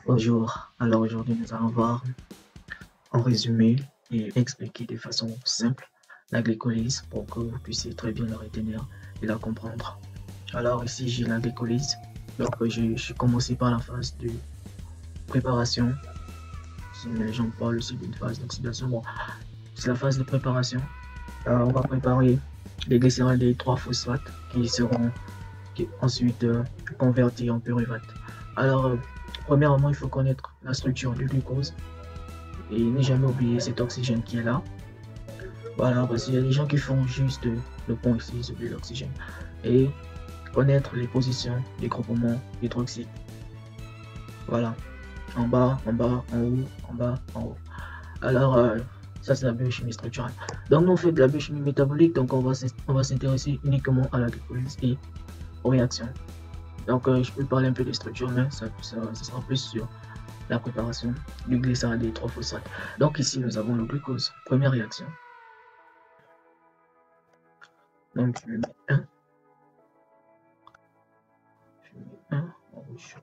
Bonjour, alors aujourd'hui nous allons voir en résumé et expliquer de façon simple la glycolyse pour que vous puissiez très bien la retenir et la comprendre. Alors ici j'ai la glycolyse, donc je suis commencé par la phase de préparation. Si les gens parlent aussi d'une phase d'oxydation, bon, c'est la phase de préparation. On va préparer les glycérols des 3-phosphates qui seront ensuite convertis en pyruvate. Alors premièrement il faut connaître la structure du glucose et ne jamais oublier cet oxygène qui est là. Voilà, parce qu'il y a des gens qui font juste le pont ici, ils oublient l'oxygène. Et connaître les positions des groupements hydroxyde. Voilà, en bas, en bas, en haut, en bas, en haut. Alors, ça c'est la biochimie structurelle. Donc, nous on fait de la biochimie métabolique, donc on va s'intéresser uniquement à la glycolyse et aux réactions. Donc, je peux parler un peu des structures, mais ça sera plus sur la préparation du glycérol des 3-phosphates. Donc ici, nous avons le glucose. Première réaction. Donc je mets 1. Je mets 1 en rouge.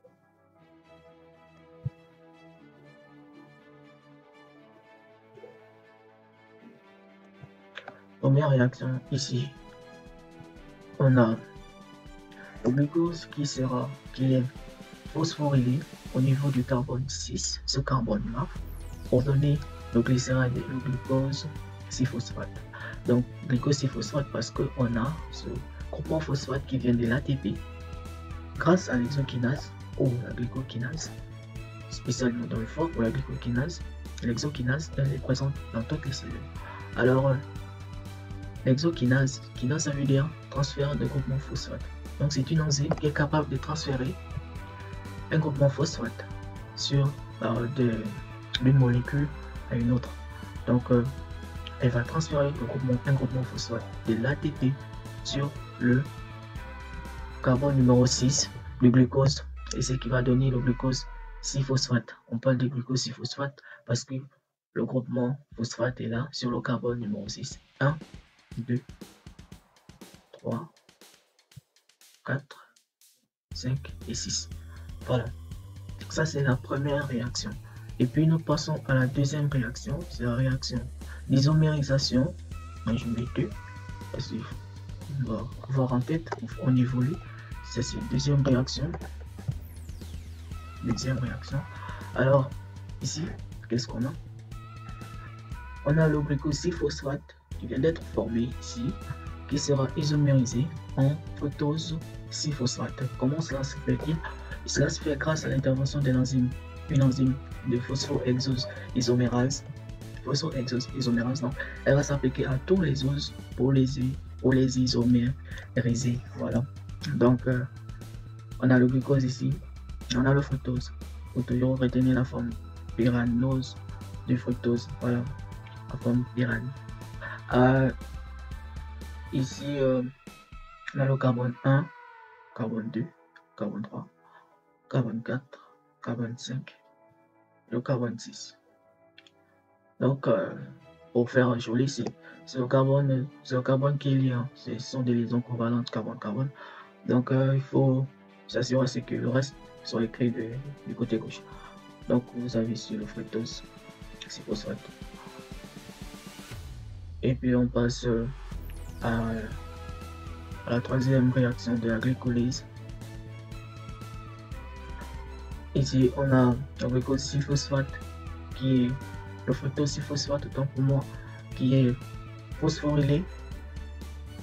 Première réaction ici. On a le glucose qui est phosphorylé au niveau du carbone 6, ce carbone-là, pour donner le glycérol et le glucose 6-phosphate. Donc, glucose 6-phosphate parce qu'on a ce groupement phosphate qui vient de l'ATP grâce à l'exokinase ou la glycokinase, spécialement dans le foie pour la glycokinase. L'exokinase, elle est présente dans toutes les cellules. Alors, l'exokinase, ça veut dire transfert de groupement phosphate. Donc, c'est une enzyme qui est capable de transférer un groupement phosphate sur d'une molécule à une autre. Donc, elle va transférer un groupement phosphate de l'ATP sur le carbone numéro 6 du glucose, et ce qui va donner le glucose 6-phosphate. On parle de glucose 6-phosphate parce que le groupement phosphate est là sur le carbone numéro 6. 1, 2, 3, 4, 5 et 6. Voilà. Ça, c'est la première réaction. Et puis, nous passons à la deuxième réaction. C'est la réaction d'isomérisation. Je mets 2 parce qu'on va voir en tête, on évolue. Ça, c'est une deuxième réaction. Deuxième réaction. Alors, ici, qu'est-ce qu'on a? On a le glucose 6-phosphate qui vient d'être formé ici, qui sera isomérisé en fructose 6-phosphate. Comment cela se fait-il? Cela se fait grâce à l'intervention d'une enzyme, une enzyme de phosphoexosisomérase. Phosphoexosisomérase, donc elle va s'appliquer à tous les os pour les isomériser. Voilà. Donc, on a le glucose ici, on a le fructose. Faut toujours retenir la forme pyranose du fructose. Voilà, la forme pyrane. Ici, on a le carbone 1, carbone 2, carbone 3, carbone 4, carbone 5, le carbone 6. Donc, pour faire joli, c'est le carbone qui est lié. Ce sont des liaisons covalentes carbone-carbone. Donc, il faut s'assurer que le reste soit écrit du côté gauche. Donc, vous avez sur le fructose, c'est phosphate. Et puis, on passe à la troisième réaction de la glycolyse. Ici, on a le glucose 6-phosphate qui est le fructose 6-phosphate, autant pour moi, qui est phosphorylé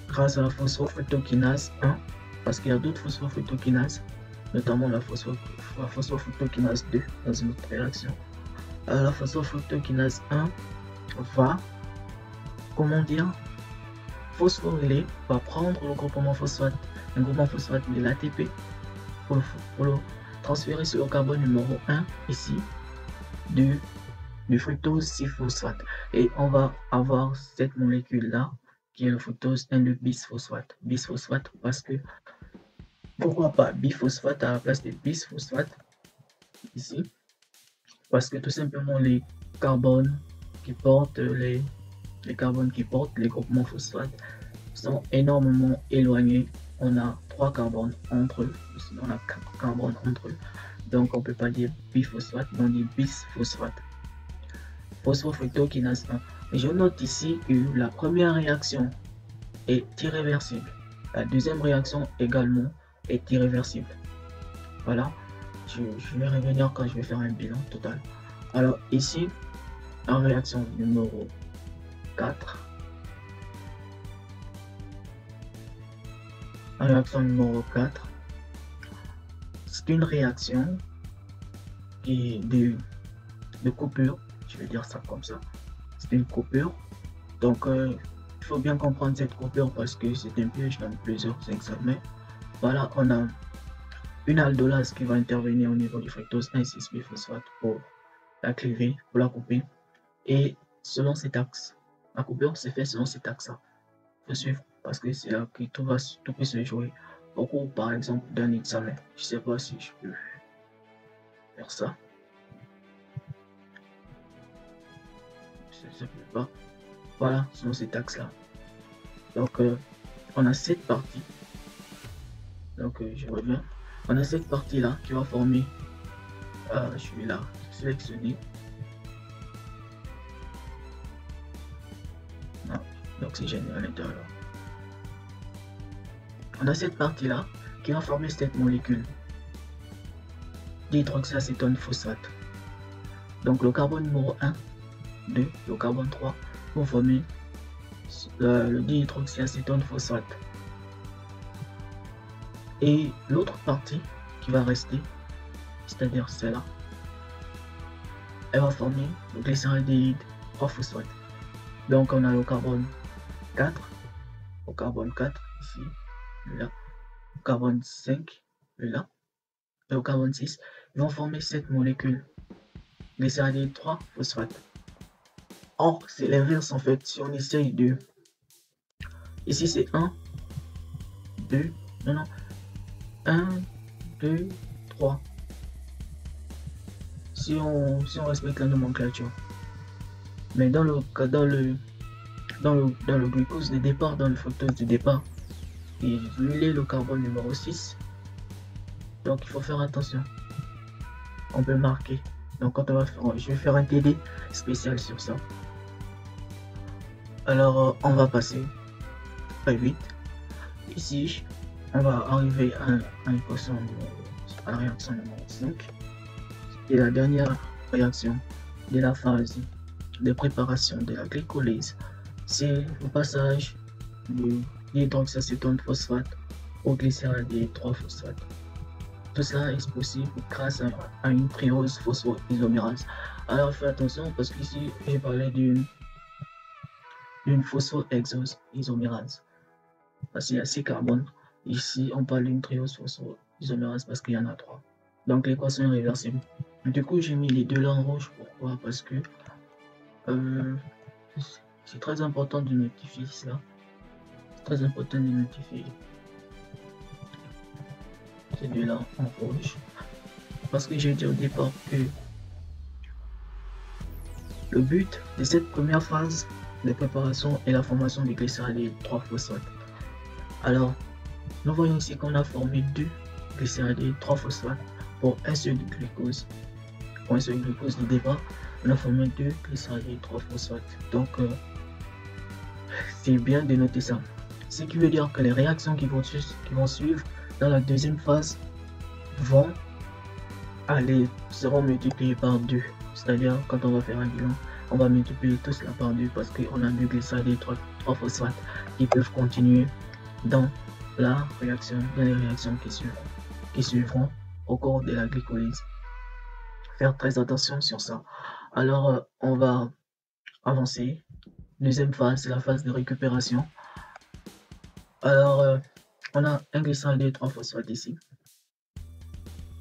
grâce à la phosphofructokinase 1, parce qu'il y a d'autres phosphofructokinases, notamment la phosphofructokinase 2 dans une autre réaction. La phosphofructokinase 1 va, comment dire, phosphoryler, va prendre le groupement phosphate, un groupement phosphate de l'ATP pour le transférer sur le carbone numéro 1 ici du fructose 6-phosphate, et on va avoir cette molécule là qui est le fructose 1,2 bisphosphate. Bisphosphate parce que, pourquoi pas biphosphate à la place de bisphosphate ici? Parce que tout simplement les carbones qui portent les groupements phosphate sont énormément éloignés. On a 3 carbones entre eux, on a 4 carbones entre eux. Donc on peut pas dire biphosphate, mais on dit bisphosphate. Phosphofructokinase 1. Et je note ici que la première réaction est irréversible. La deuxième réaction également est irréversible. Voilà, je vais revenir quand je vais faire un bilan total. Alors ici, en réaction numéro 4, en réaction numéro 4, c'est une réaction qui de coupure, je vais dire ça comme ça, c'est une coupure. Donc il faut bien comprendre cette coupure parce que c'est un piège dans plusieurs examens. Voilà, on a une aldolase qui va intervenir au niveau du fructose 1,6-biphosphate pour la cliver, pour la couper. Et selon cet axe, la coupure se fait selon cet axe-là. Il faut suivre parce que c'est là que tout peut se jouer. Au cours, par exemple, d'un examen. Je ne sais pas si je peux faire ça. Je ne peux pas. Voilà, selon cet axe-là. Donc, on a cette partie. Donc, je reviens. On a cette partie-là qui va former. Je suis là, sélectionné. L'oxygène à l'intérieur. On a cette partie-là qui va former cette molécule d'hydroxyacétone phosphate. Donc le carbone numéro 1, 2, le carbone 3 vont former le dihydroxyacétone phosphate. Et l'autre partie qui va rester, c'est-à-dire celle-là, elle va former le glycéraldéhyde 3-phosphate. Donc on a le carbone 4, au carbone 4 ici, là, au carbone 5, là, et au carbone 6, ils vont former cette molécule glycéraldéhyde 3-phosphate. Or, c'est l'inverse en fait, si on essaye de... Ici c'est 1, 2, non, 1, 2, 3. Si on respecte la nomenclature. Mais dans le glucose de départ, dans le fructose de départ, il est le carbone numéro 6. Donc il faut faire attention. On peut marquer. Donc quand on va faire, je vais faire un TD spécial sur ça. Alors on va passer très vite. Ici, on va arriver à la réaction numéro 5. Et la dernière réaction de la phase de préparation de la glycolyse, c'est le passage de l'hydroxyacétone phosphate au glycéraldéhyde 3-phosphate. Tout cela est possible grâce à une triose phosphoisomérase. Alors faites attention parce qu'ici j'ai parlé d'une phosphoexosomérase. Parce qu'il y a 6 carbones. Ici on parle d'une triose phosphoisomérase parce qu'il y en a 3. Donc l'équation est réversible. Du coup j'ai mis les deux là en rouge. Pourquoi? Parce que c'est très important de notifier cela. C'est très important de notifier ces deux là en rouge. Parce que j'ai dit au départ que le but de cette première phase de préparation est la formation du glycéraldéhyde 3-phosphate. Alors, nous voyons ici qu'on a formé 2 glycéraldéhyde 3-phosphate pour un seul glucose. Pour un seul glucose de départ, on a formé 2 glycéraldéhyde 3-phosphate. Donc, c'est bien de noter ça. Ce qui veut dire que les réactions qui vont suivre dans la deuxième phase seront multipliées par 2. C'est-à-dire, quand on va faire un bilan, on va multiplier tout cela par 2 parce qu'on a 2 glycéraldéhyde 3-phosphate qui peuvent continuer dans les réactions qui suivront au cours de la glycolyse. Faire très attention sur ça. Alors, on va avancer. Deuxième phase, c'est la phase de récupération. Alors, on a un glycéraldéhyde 3-phosphate ici,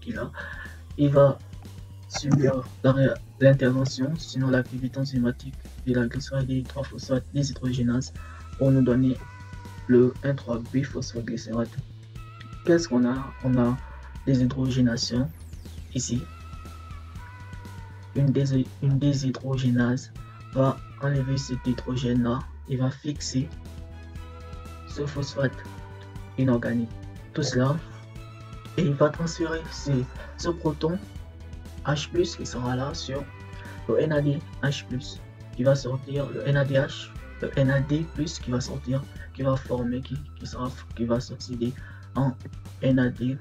qui là, il va subir l'intervention, sinon l'activité enzymatique de la glycéraldéhyde 3-phosphate déshydrogénase pour nous donner le 1,3-biphosphoglycérate. Qu'est-ce qu'on a? On a des hydrogénations ici. Une déshydrogénase va enlever cet hydrogène là, il va fixer ce phosphate inorganique. Tout cela et il va transférer ce proton H+, qui sera là sur le NADH+, qui va sortir le NADH, le NAD+, qui va sortir, qui va former, qui va s'oxyder en NADH+.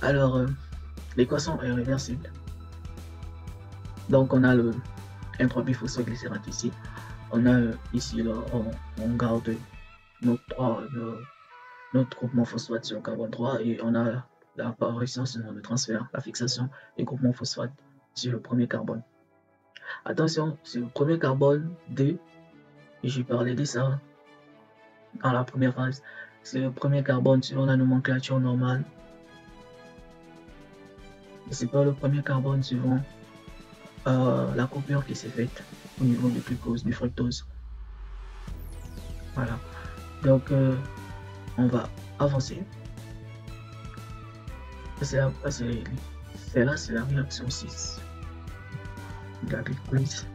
Alors, l'équation est réversible. Donc, on a le N3-biphosphoglycérate ici. On a ici, là, on garde notre groupement phosphate sur carbone 3 et on a l'apparition, sinon le transfert, la fixation du groupement phosphate sur le premier carbone. Attention, c'est le premier carbone 2, et j'ai parlé de ça dans la première phase. C'est le premier carbone selon la nomenclature normale. Et c'est pas le premier carbone suivant la coupure qui s'est faite au niveau du glucose, du fructose. Voilà. Donc, on va avancer. C'est là, c'est la réaction 6 de la glycolyse.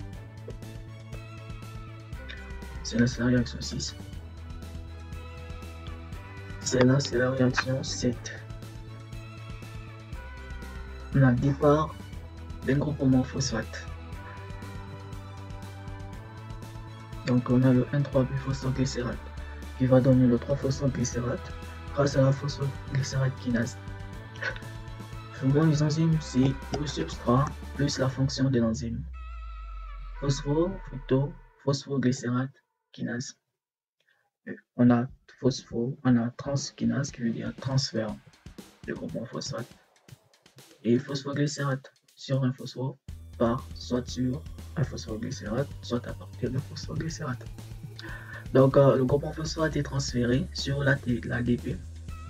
C'est là, c'est la réaction 6. C'est là, c'est la réaction 7. On a le départ d'un groupement phosphate. Donc on a le N3-biphosphoglycérate qui va donner le 3-phosphoglycérate grâce à la phosphoglycérate kinase. Souvent les enzymes, c'est le substrat plus la fonction de l'enzyme. Phosphoglycérate kinase. On a transkinase qui veut dire transfert de groupement phosphate. Et phosphoglycérate sur un phosphore part soit sur un phosphoglycérate, soit à partir de phosphoglycérate. Donc le groupement phosphate est transféré sur l'ADP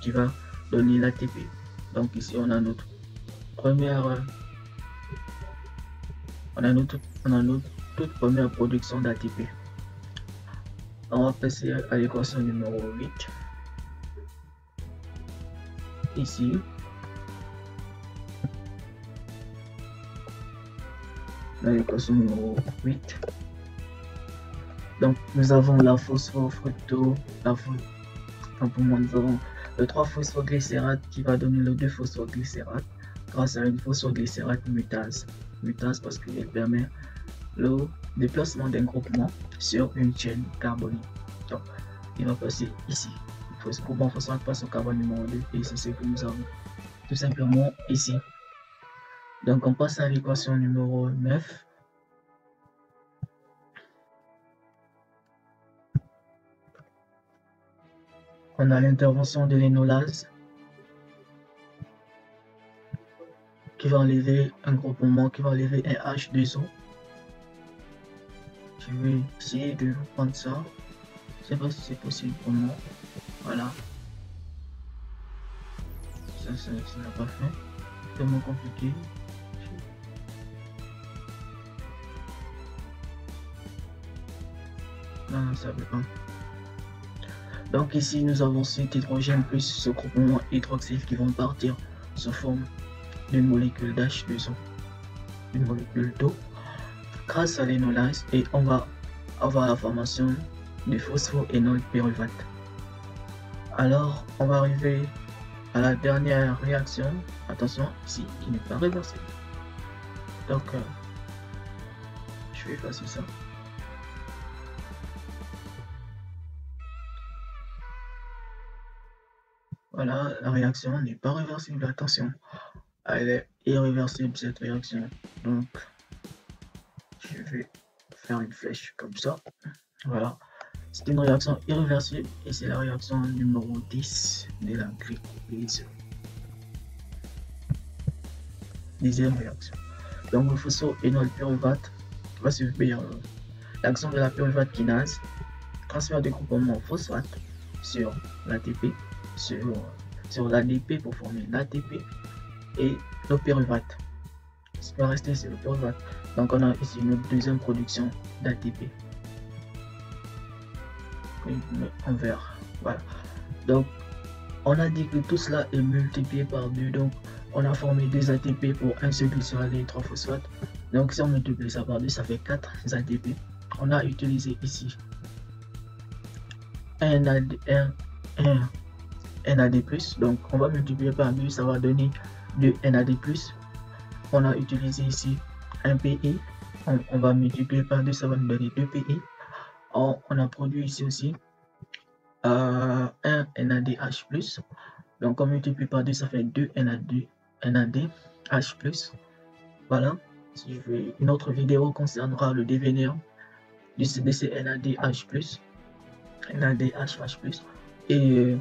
qui va donner l'ATP. Donc ici on a notre première toute première production d'ATP. On va passer à l'équation numéro 8. Ici, l'équation numéro 8. Donc nous avons la phosphofructose, nous avons le 3-phosphoglycérate qui va donner le 2-phosphoglycérate grâce à une phosphoglycérate mutase. Mutase parce qu'il permet le déplacement d'un groupement sur une chaîne carbonique. Donc il va passer ici. Le groupement phosphate passe au carbone numéro 2 et c'est ce que nous avons tout simplement ici. Donc on passe à l'équation numéro 9. On a l'intervention de l'énolase qui va enlever un groupement, qui va enlever un H2O. Je vais essayer de vous prendre ça. Je ne sais pas si c'est possible pour moi. Voilà. Ça n'a pas fait. C'est tellement compliqué. Non, ça ne veut pas. Donc ici nous avons cet hydrogène plus ce groupement hydroxyle qui vont partir sous forme d'une molécule d'H2O, une molécule d'eau, grâce à l'énolase, et on va avoir la formation du phosphoénol pyruvate. Alors on va arriver à la dernière réaction, attention ici, qui n'est pas réversible. Donc je vais effacer ça. Voilà, la réaction n'est pas réversible, attention. Elle est irréversible cette réaction. Donc, je vais faire une flèche comme ça. Voilà. C'est une réaction irréversible et c'est la réaction numéro 10 de la glycolyse. 10e réaction. Donc, le phosphoénol pyruvate va subir l'action de la pyruvate kinase, transfert du groupement phosphate sur l'ATP, sur l'ADP pour former l'ATP et le pyruvate. Ce qui va rester, c'est le pyruvate. Donc, on a ici une deuxième production d'ATP. En vert. Voilà. Donc, on a dit que tout cela est multiplié par 2. Donc, on a formé 2 ATP pour un seul glycérol et 3 phosphates. Donc, si on multiplie ça par 2, ça fait 4 ATP. On a utilisé ici un NAD+. Donc on va multiplier par 2, ça va donner 2 NAD+. On a utilisé ici un PI, on va multiplier par 2, ça va nous donner 2 PI. On a produit ici aussi un NADH+. Donc on multiplie par 2, ça fait 2 NADH+. Voilà. Une autre vidéo concernera le devenir de ces NADH+, NADH+. Et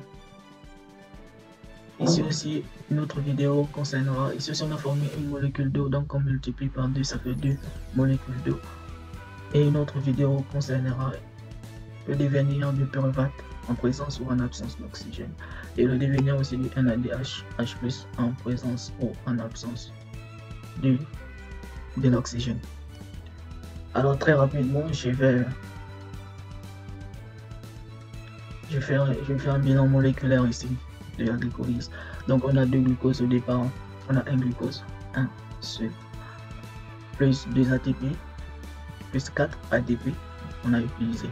ici aussi, une autre vidéo concernera, ici aussi on a formé une molécule d'eau, donc on multiplie par 2, ça fait 2 molécules d'eau. Et une autre vidéo concernera le devenir du pyruvate en présence ou en absence d'oxygène. Et le devenir aussi du NADH+ en présence ou en absence de l'oxygène. Alors très rapidement, je vais faire un bilan moléculaire ici de la glycolyse. Donc on a 2 glucoses au départ, on a un glucose, 1 seul, plus 2 ATP, plus 4 ADP. On a utilisé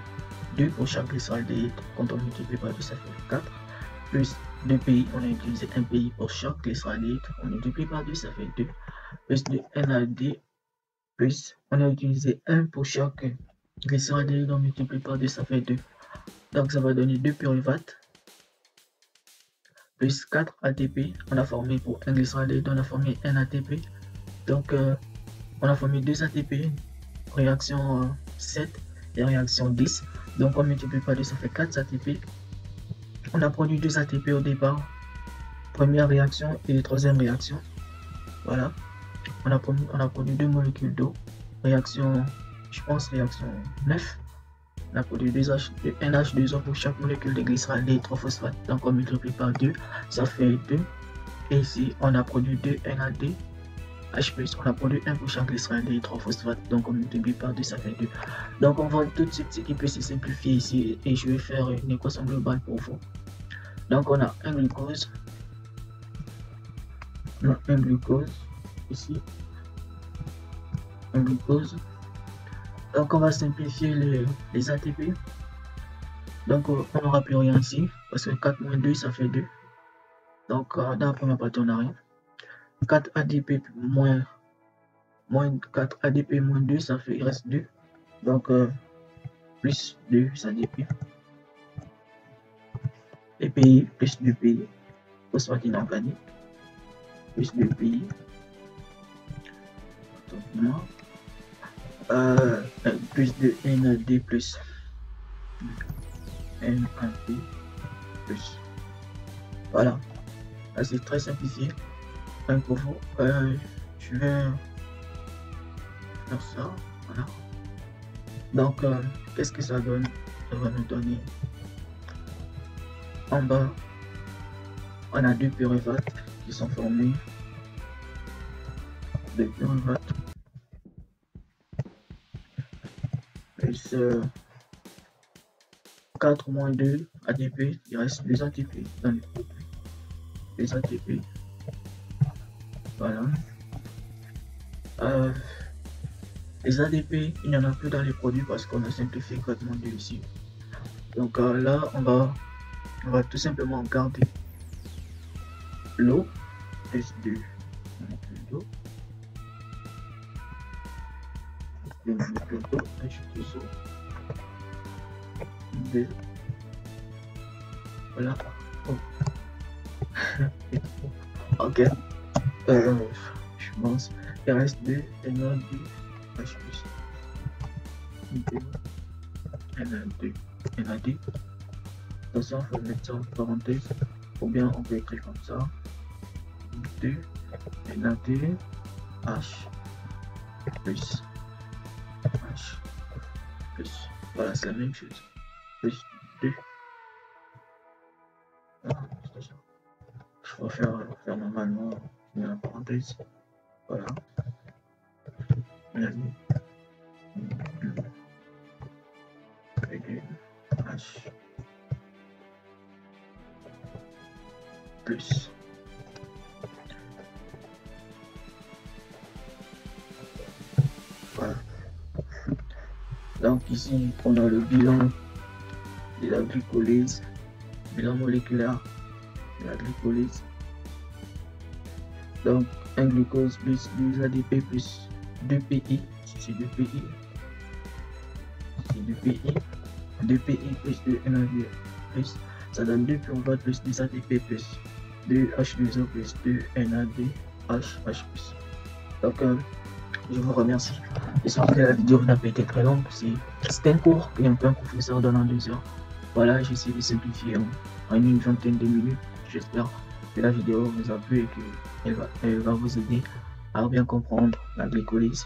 2 pour chaque glycéraldéhyde. Quand on multiplie par 2, ça fait 4, plus 2 PI, on a utilisé un PI pour chaque glycéraldéhyde. On multiplie par 2, ça fait 2, plus 2 NAD+, plus on a utilisé 1 pour chaque glycéraldéhyde, on multiplie par 2, ça fait 2. Donc ça va donner 2 pyruvates plus 4 ATP. On a formé pour un glycéraldéhyde, on a formé un ATP. Donc on a formé 2 ATP, réaction 7 et réaction 10. Donc on multiplie par 2, ça fait 4 ATP. On a produit 2 ATP au départ, première réaction et troisième réaction. Voilà. On a produit 2 molécules d'eau, réaction, je pense réaction 9. On a produit 2 NH2O pour chaque molécule de glycéraldéhyde 3-phosphate. Donc on multiplie par 2, ça fait 2. Et ici, on a produit 2 NADH+. On a produit 1 pour chaque glycéraldéhyde 3-phosphate. Donc on multiplie par 2, ça fait 2. Donc on voit tout de suite ce qui peut se simplifier ici. Et je vais faire une équation globale pour vous. Donc on a un glucose. On a un glucose ici. Un glucose. Donc on va simplifier les ATP. Donc on n'aura plus rien ici, parce que 4 moins 2, ça fait 2. Donc dans la première partie, on n'a rien. 4 ADP moins 4 ADP moins 2, ça fait, il reste 2. Donc plus 2 ADP. Et PI, plus 2 PI. Phosphate inorganique. Plus 2 PI. Plus de NAD plus NAD plus. Voilà, là c'est très simplifié. Pour vous, je vais faire ça. Voilà. Donc qu'est-ce que ça donne? Ça va nous donner en bas, on a 2 pyruvates qui sont formés. 2 pyruvates plus 4 moins 2 ATP, il reste 2 ATP dans le groupe. 2 ATP. Voilà. Les ADP, il n'y en a plus dans les produits parce qu'on a simplifié complètement de ici. Donc là, on va tout simplement garder l'eau, plus 2 molécules d'eau. 2 molécules d'eau, H2O. 2. Voilà. Oh. Ok. Je pense. Il reste 2 NAD H+. 2 NAD. Attention, il faut mettre ça en parenthèse. Ou bien on peut écrire comme ça. 2 NAD H plus H plus. Voilà, c'est la même chose. Plus 2. Voilà, c'est ça. Je vais faire normalement une parenthèse. Voilà. NAD H plus. Voilà. Donc ici, on a le bilan de la glycolyse, bilan moléculaire la glycolyse. Donc, un glucose plus 2 ADP plus 2 PI, c'est 2 PI, c'est 2 PI, 2 PI plus 2 NAD plus, ça donne 2 pi plus 2 ADP plus 2 H2O plus 2 NADH plus. Donc, je vous remercie. J'espère que la vidéo n'a pas été très longue. C'est un cours et un peu un professeur donne en 2 heures. Voilà, j'essaie de simplifier en une vingtaine de minutes. J'espère que la vidéo vous a plu et qu'elle va vous aider à bien comprendre la glycolyse